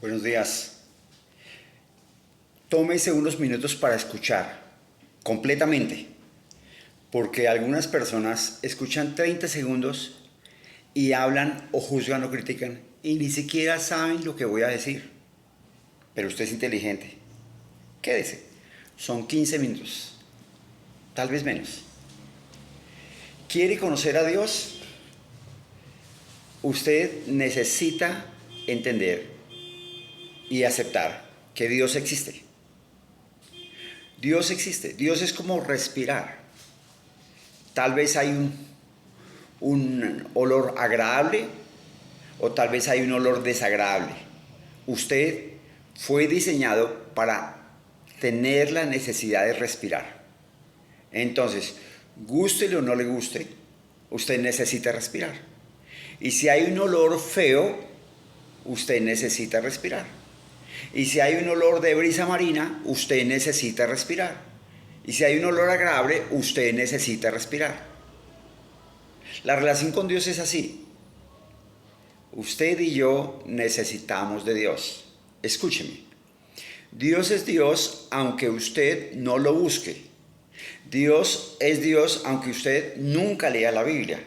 Buenos días. Tómese unos minutos para escuchar completamente, porque algunas personas escuchan 30 segundos y hablan o juzgan o critican y ni siquiera saben lo que voy a decir. Pero usted es inteligente. Quédese. Son 15 minutos, tal vez menos. ¿Quiere conocer a Dios? Usted necesita entender y aceptar que Dios existe. Dios existe. Dios es como respirar. Tal vez hay un olor agradable o tal vez hay un olor desagradable. Usted fue diseñado para tener la necesidad de respirar. Entonces, gústele o no le guste, usted necesita respirar. Y si hay un olor feo, usted necesita respirar. Y si hay un olor de brisa marina, usted necesita respirar. Y si hay un olor agradable, usted necesita respirar. La relación con Dios es así. Usted y yo necesitamos de Dios. Escúcheme. Dios es Dios aunque usted no lo busque. Dios es Dios aunque usted nunca lea la Biblia.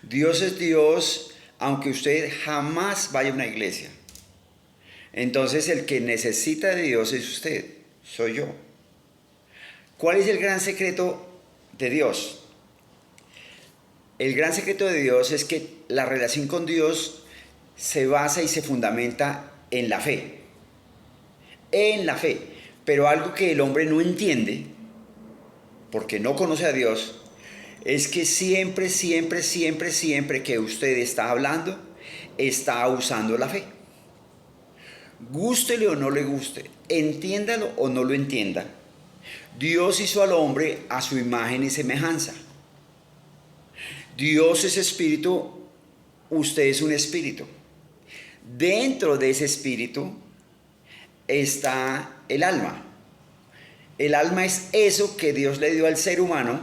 Dios es Dios aunque usted jamás vaya a una iglesia. Entonces el que necesita de Dios es usted, soy yo. ¿Cuál es el gran secreto de Dios? El gran secreto de Dios es que la relación con Dios se basa y se fundamenta en la fe. En la fe. Pero algo que el hombre no entiende, porque no conoce a Dios, es que siempre que usted está hablando, está usando la fe. Gústele o no le guste, entiéndalo o no lo entienda, Dios hizo al hombre a su imagen y semejanza. Dios es espíritu, usted es un espíritu. Dentro de ese espíritu está el alma. El alma es eso que Dios le dio al ser humano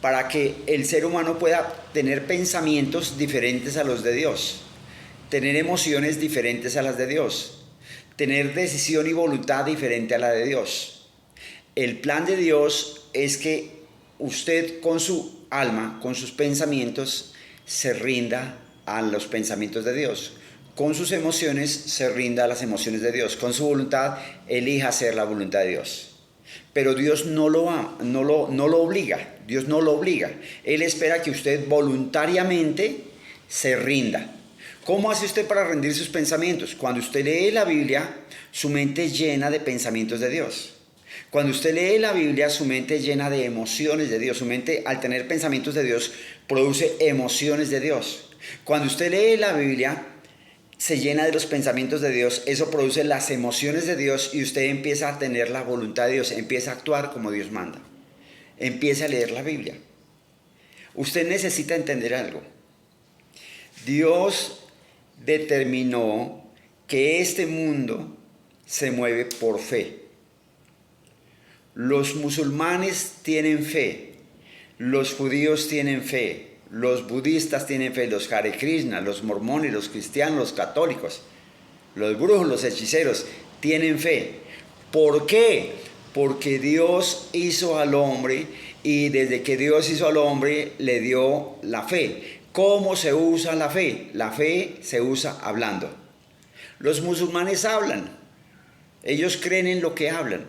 para que el ser humano pueda tener pensamientos diferentes a los de Dios, tener emociones diferentes a las de Dios, tener decisión y voluntad diferente a la de Dios. El plan de Dios es que usted con su alma, con sus pensamientos, se rinda a los pensamientos de Dios. Con sus emociones se rinda a las emociones de Dios. Con su voluntad elija hacer la voluntad de Dios. Pero Dios no lo obliga. Dios no lo obliga. Él espera que usted voluntariamente se rinda. ¿Cómo hace usted para rendir sus pensamientos? Cuando usted lee la Biblia, su mente es llena de pensamientos de Dios. Cuando usted lee la Biblia, su mente es llena de emociones de Dios. Su mente, al tener pensamientos de Dios, produce emociones de Dios. Cuando usted lee la Biblia, se llena de los pensamientos de Dios. Eso produce las emociones de Dios y usted empieza a tener la voluntad de Dios. Empieza a actuar como Dios manda. Empieza a leer la Biblia. Usted necesita entender algo. Dios determinó que este mundo se mueve por fe. Los musulmanes tienen fe, los judíos tienen fe, los budistas tienen fe, los Hare Krishna, los mormones, los cristianos, los católicos, los brujos, los hechiceros tienen fe. ¿Por qué? Porque Dios hizo al hombre y desde que Dios hizo al hombre le dio la fe. ¿Cómo se usa la fe? La fe se usa hablando. Los musulmanes hablan, ellos creen en lo que hablan.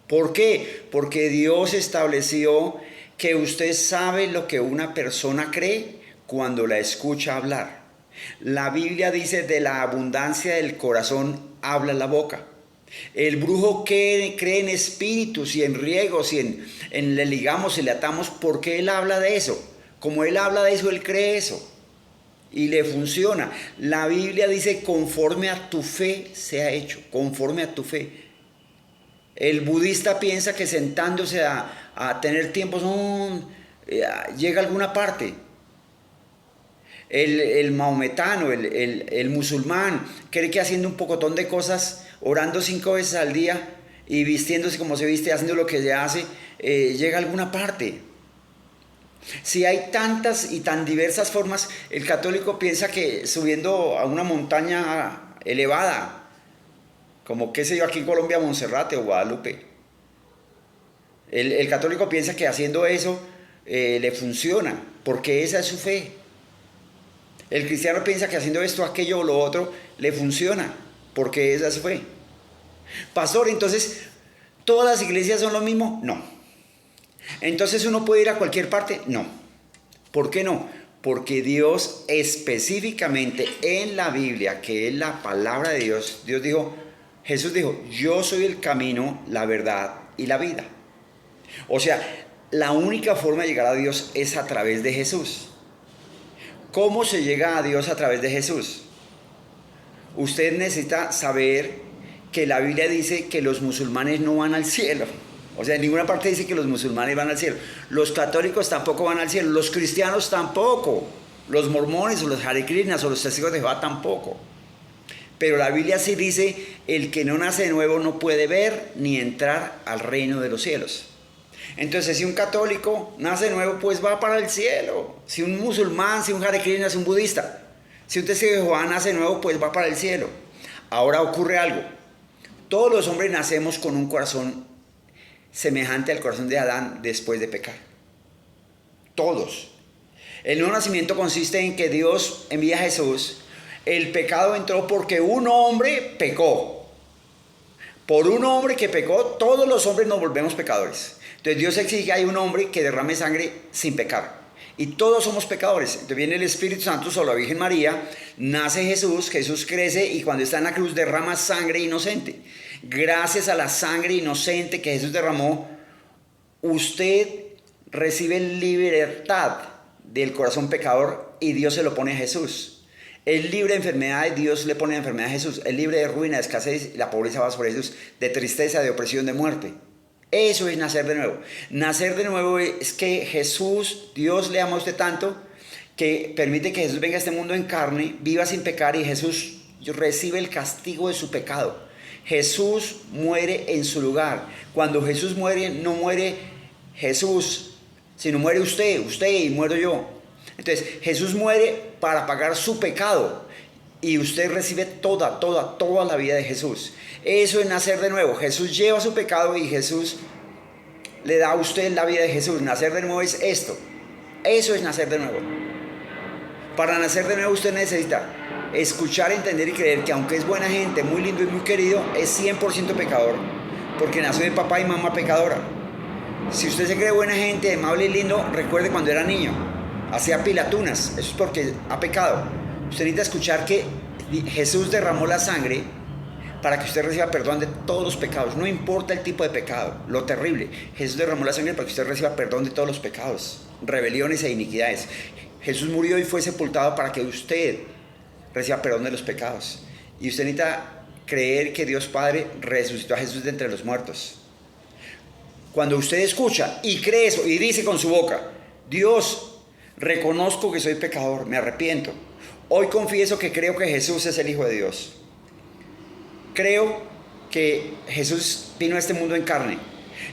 ¿Por qué? Porque Dios estableció que usted sabe lo que una persona cree cuando la escucha hablar. La Biblia dice: de la abundancia del corazón habla la boca. El brujo cree en espíritus y en riegos y en le ligamos y le atamos porque él habla de eso. Como él habla de eso, él cree eso. Y le funciona. La Biblia dice: conforme a tu fe se ha hecho, conforme a tu fe. El budista piensa que sentándose a tener tiempo llega a alguna parte. El maometano, el musulmán, cree que haciendo un pocotón de cosas, orando 5 veces al día y vistiéndose como se viste, haciendo lo que se hace, llega a alguna parte. Si hay tantas y tan diversas formas, el católico piensa que subiendo a una montaña elevada como qué sé yo, aquí en Colombia, Monserrate o Guadalupe. El católico piensa que haciendo eso le funciona, porque esa es su fe. El cristiano piensa que haciendo esto, aquello o lo otro le funciona, porque esa es su fe. Pastor, entonces, ¿todas las iglesias son lo mismo? No. Entonces, ¿uno puede ir a cualquier parte? No. ¿Por qué no? Porque Dios específicamente en la Biblia, que es la palabra de Dios, Jesús dijo, yo soy el camino, la verdad y la vida. O sea, la única forma de llegar a Dios es a través de Jesús. ¿Cómo se llega a Dios a través de Jesús? Usted necesita saber que la Biblia dice que los musulmanes no van al cielo. O sea, en ninguna parte dice que los musulmanes van al cielo. Los católicos tampoco van al cielo. Los cristianos tampoco. Los mormones o los Hare Krishnas o los testigos de Jehová tampoco. Pero la Biblia sí dice, el que no nace de nuevo no puede ver ni entrar al reino de los cielos. Entonces, si un católico nace de nuevo, pues va para el cielo. Si un musulmán, si un Hare Krishna, si un budista, si un testigo de Jehová nace de nuevo, pues va para el cielo. Ahora ocurre algo. Todos los hombres nacemos con un corazón semejante al corazón de Adán después de pecar. Todos. El nuevo nacimiento consiste en que Dios envía a Jesús. El pecado entró porque un hombre pecó. Por un hombre que pecó, todos los hombres nos volvemos pecadores. Entonces Dios exige que haya un hombre que derrame sangre sin pecar. Y todos somos pecadores. Entonces viene el Espíritu Santo sobre la Virgen María, nace Jesús, Jesús crece y cuando está en la cruz derrama sangre inocente. Gracias a la sangre inocente que Jesús derramó, usted recibe libertad del corazón pecador y Dios se lo pone a Jesús. Es libre de enfermedades, Dios le pone la enfermedad a Jesús. Es libre de ruina, de escasez, la pobreza va sobre Jesús, de tristeza, de opresión, de muerte. Eso es nacer de nuevo. Nacer de nuevo es que Jesús, Dios le ama a usted tanto que permite que Jesús venga a este mundo en carne, viva sin pecar y Jesús recibe el castigo de su pecado. Jesús muere en su lugar. Cuando Jesús muere, no muere Jesús, sino muere usted y muero yo. Entonces Jesús muere para pagar su pecado y usted recibe toda la vida de Jesús. Eso es nacer de nuevo. Jesús lleva su pecado y Jesús le da a usted la vida de Jesús. Nacer de nuevo es esto. Eso es nacer de nuevo. Para nacer de nuevo usted necesita escuchar, entender y creer que aunque es buena gente, muy lindo y muy querido, es 100% pecador, porque nació de papá y mamá pecadora. Si usted se cree buena gente, amable y lindo, recuerde cuando era niño, hacía pilatunas, eso es porque ha pecado. Usted necesita escuchar que Jesús derramó la sangre para que usted reciba perdón de todos los pecados, no importa el tipo de pecado, lo terrible. Jesús derramó la sangre para que usted reciba perdón de todos los pecados, rebeliones e iniquidades. Jesús murió y fue sepultado para que usted reciba perdón de los pecados. Y usted necesita creer que Dios Padre resucitó a Jesús de entre los muertos. Cuando usted escucha y cree eso y dice con su boca, Dios, reconozco que soy pecador, me arrepiento. Hoy confieso que creo que Jesús es el Hijo de Dios. Creo que Jesús vino a este mundo en carne.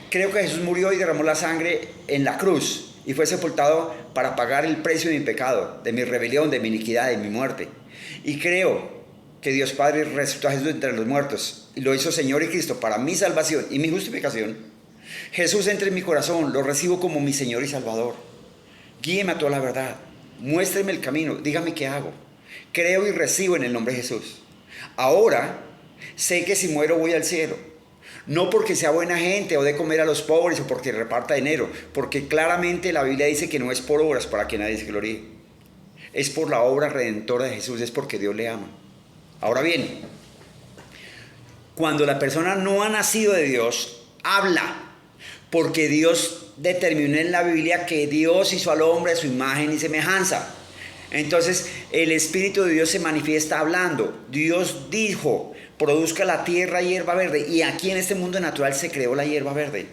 Creo que Jesús murió y derramó la sangre en la cruz y fue sepultado para pagar el precio de mi pecado, de mi rebelión, de mi iniquidad, de mi muerte. Y creo que Dios Padre resucitó a Jesús entre los muertos y lo hizo Señor y Cristo para mi salvación y mi justificación. Jesús entra en mi corazón, lo recibo como mi Señor y Salvador. Guíeme a toda la verdad, muéstreme el camino, dígame qué hago. Creo y recibo en el nombre de Jesús. Ahora sé que si muero voy al cielo. No porque sea buena gente o de comer a los pobres o porque reparta dinero, porque claramente la Biblia dice que no es por obras para que nadie se gloríe. Es por la obra redentora de Jesús, es porque Dios le ama. Ahora bien, cuando la persona no ha nacido de Dios, habla, porque Dios determinó en la Biblia que Dios hizo al hombre a su imagen y semejanza. Entonces el Espíritu de Dios se manifiesta hablando. Dios dijo, produzca la tierra hierba verde, y aquí en este mundo natural se creó la hierba verde.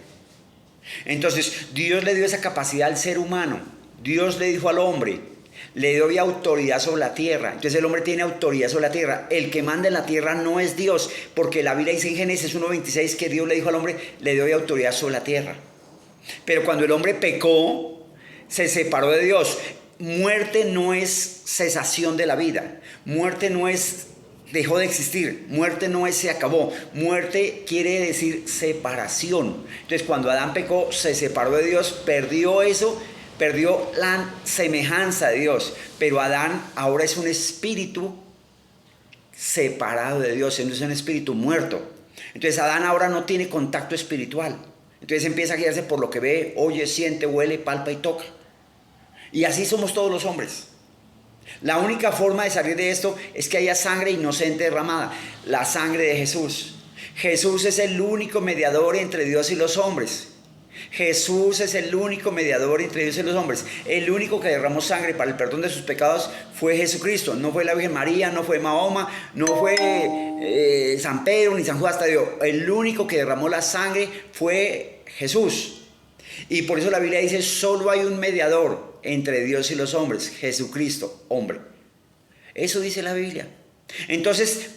Entonces Dios le dio esa capacidad al ser humano. Dios le dijo al hombre, le dio autoridad sobre la tierra. Entonces el hombre tiene autoridad sobre la tierra. El que manda en la tierra no es Dios, porque la Biblia dice en Génesis 1:26 que Dios le dijo al hombre, le dio autoridad sobre la tierra. Pero cuando el hombre pecó, se separó de Dios. Muerte no es cesación de la vida. Muerte no es dejó de existir. Muerte no es se acabó. Muerte quiere decir separación. Entonces cuando Adán pecó, se separó de Dios, perdió eso, perdió la semejanza de Dios. Pero Adán ahora es un espíritu separado de Dios, es un espíritu muerto. Entonces Adán ahora no tiene contacto espiritual. Entonces empieza a guiarse por lo que ve, oye, siente, huele, palpa y toca. Y así somos todos los hombres. La única forma de salir de esto es que haya sangre inocente derramada, la sangre de Jesús. Jesús es el único mediador entre Dios y los hombres. Jesús es el único mediador entre Dios y los hombres. El único que derramó sangre para el perdón de sus pecados fue Jesucristo. No fue la Virgen María, no fue Mahoma, no fue San Pedro ni San Juan Tadeo. El único que derramó la sangre fue Jesús. Y por eso la Biblia dice, solo hay un mediador entre Dios y los hombres, Jesucristo, hombre. Eso dice la Biblia. Entonces,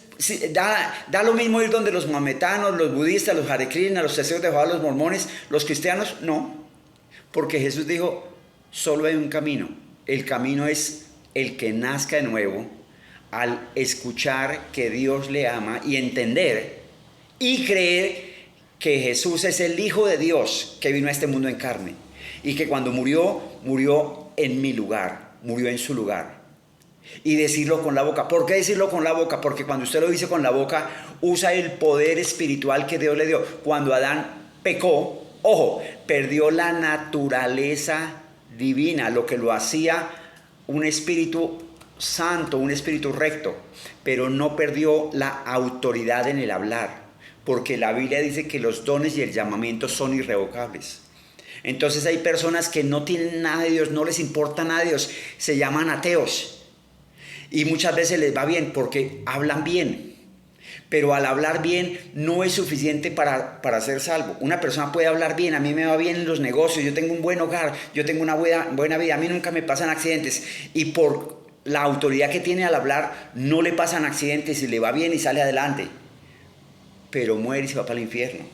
da lo mismo ir donde los maometanos, los budistas, los Hare Krishna, los testigos de Jehová, los mormones, los cristianos, no. Porque Jesús dijo, solo hay un camino. El camino es el que nazca de nuevo al escuchar que Dios le ama y entender y creer que Jesús es el Hijo de Dios que vino a este mundo en carne. Y que cuando murió, murió en mi lugar, murió en su lugar. Y decirlo con la boca. ¿Por qué decirlo con la boca? Porque cuando usted lo dice con la boca, usa el poder espiritual que Dios le dio. Cuando Adán pecó, ojo, perdió la naturaleza divina, lo que lo hacía un espíritu santo, un espíritu recto, pero no perdió la autoridad en el hablar, porque la Biblia dice que los dones y el llamamiento son irrevocables. Entonces hay personas que no tienen nada de Dios, no les importa nada de Dios, se llaman ateos. Y muchas veces les va bien porque hablan bien. Pero al hablar bien no es suficiente para ser salvo. Una persona puede hablar bien, a mí me va bien en los negocios, yo tengo un buen hogar, yo tengo una buena vida, a mí nunca me pasan accidentes. Y por la autoridad que tiene al hablar no le pasan accidentes y le va bien y sale adelante. Pero muere y se va para el infierno.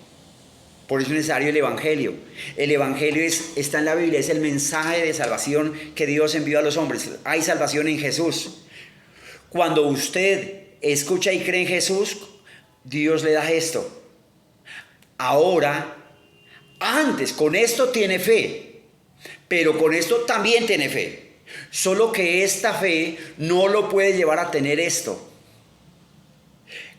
Por eso es necesario el Evangelio. El Evangelio está en la Biblia, es el mensaje de salvación que Dios envió a los hombres. Hay salvación en Jesús. Cuando usted escucha y cree en Jesús, Dios le da esto. Ahora, antes, con esto tiene fe, pero con esto también tiene fe. Solo que esta fe no lo puede llevar a tener esto.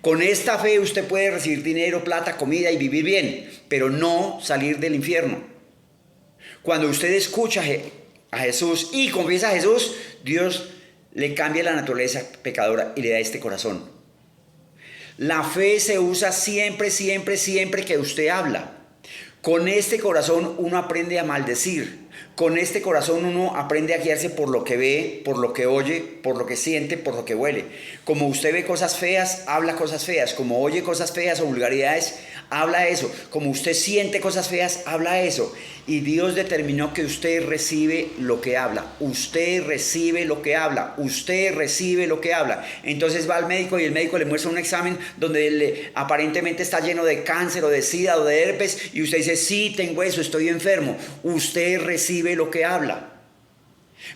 Con esta fe usted puede recibir dinero, plata, comida y vivir bien, pero no salir del infierno. Cuando usted escucha a Jesús y confiesa a Jesús, Dios le cambia la naturaleza pecadora y le da este corazón. La fe se usa siempre, siempre, siempre que usted habla. Con este corazón uno aprende a maldecir. Con este corazón uno aprende a guiarse por lo que ve, por lo que oye, por lo que siente, por lo que huele. Como usted ve cosas feas, habla cosas feas. Como oye cosas feas o vulgaridades, habla eso. Como usted siente cosas feas, habla eso. Y Dios determinó que usted recibe lo que habla. Usted recibe lo que habla. Usted recibe lo que habla. Entonces va al médico y el médico le muestra un examen donde aparentemente está lleno de cáncer o de sida o de herpes. Y usted dice, sí, tengo eso, estoy enfermo. Usted recibe lo que habla.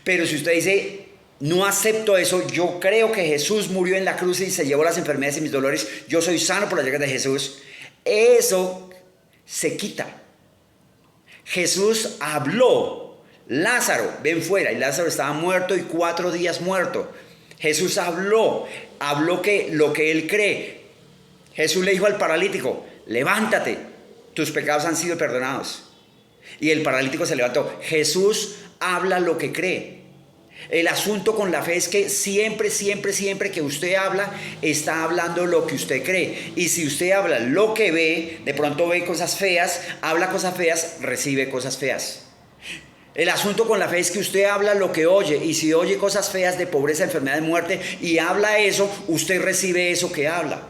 Pero si usted dice, no acepto eso, yo creo que Jesús murió en la cruz y se llevó las enfermedades y mis dolores, yo soy sano por la llaga de Jesús, eso se quita. Jesús habló, Lázaro, ven fuera, y Lázaro estaba muerto y 4 días muerto. Jesús habló que lo que él cree. Jesús le dijo al paralítico, levántate, tus pecados han sido perdonados. Y el paralítico se levantó. Jesús habla lo que cree. El asunto con la fe es que siempre, siempre, siempre que usted habla, está hablando lo que usted cree. Y si usted habla lo que ve, de pronto ve cosas feas, habla cosas feas, recibe cosas feas. El asunto con la fe es que usted habla lo que oye. Y si oye cosas feas de pobreza, enfermedad, de muerte, y habla eso, usted recibe eso que habla.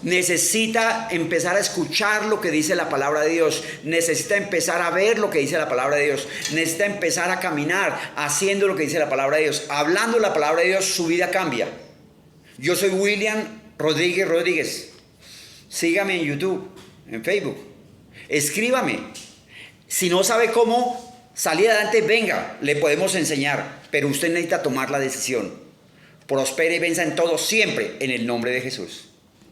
Necesita empezar a escuchar lo que dice la palabra de Dios. Necesita empezar a ver lo que dice la palabra de Dios. Necesita empezar a caminar haciendo lo que dice la palabra de Dios. Hablando la palabra de Dios, su vida cambia. Yo soy William Rodríguez. Sígame en YouTube, en Facebook. Escríbame. Si no sabe cómo salir adelante, venga, le podemos enseñar. Pero usted necesita tomar la decisión. prospere y venza en todo siempre en el nombre de Jesús.